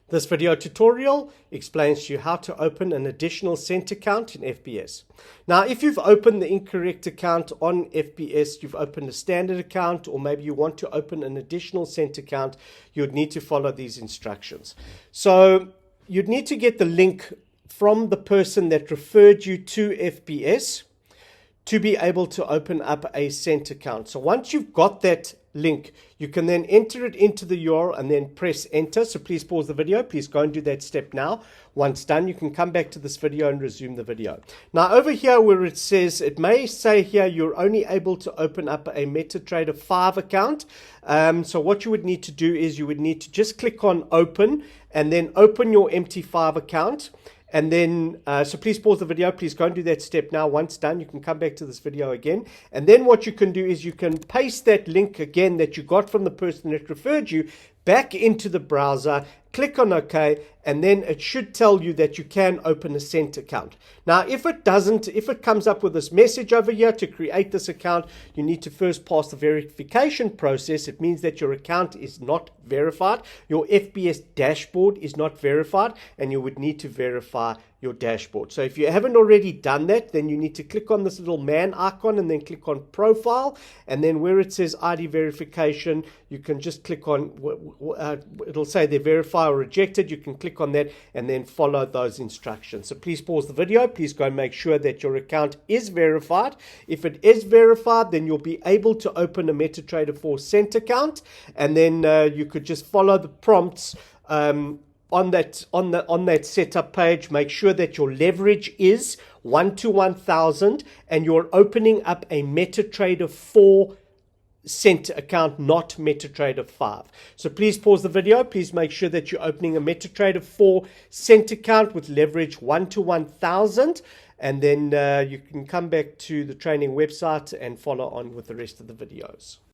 This video tutorial explains to you how to open an additional Cent account in FBS. Now, if you've opened the incorrect account on FBS, you've opened a standard account, or maybe you want to open an additional Cent account, you'd need to follow these instructions. So you'd need to get the link from the person that referred you to FBS to be able to open up a Cent account. So once you've got that link, you can then enter it into the URL and then press enter. So please pause the video. Please go and do that step now. Once done, you can come back to this video and resume the video. Now over here where it says, it may say here you're only able to open up a MetaTrader 5 account. So what you would need to do is you would need to just click on open and then open your empty 5 account. And then, so please pause the video. Please go and do that step now. Once done, you can come back to this video again. And then what you can do is you can paste that link again that you got from the person that referred you back into the browser, click on OK, and then it should tell you that you can open a Cent account. Now, if it doesn't, if it comes up with this message over here to create this account, you need to first pass the verification process. It means that your account is not verified. Your FBS dashboard is not verified, and you would need to verify your dashboard. So if you haven't already done that, then you need to click on this little man icon and then click on profile, and then where it says ID verification, you can just click on, it'll say they verify or rejected. You can click on that and then follow those instructions. So please pause the video. Please go and make sure that your account is verified. If it is verified, then you'll be able to open a MetaTrader 4 Cent account, and then you could just follow the prompts on that setup page. Make sure that your leverage is 1 to 1,000 and you're opening up a MetaTrader 4 Cent account, not MetaTrader 5. So please pause the video. Please make sure that you're opening a MetaTrader 4 Cent account with leverage 1 to 1,000, and then you can come back to the training website and follow on with the rest of the videos.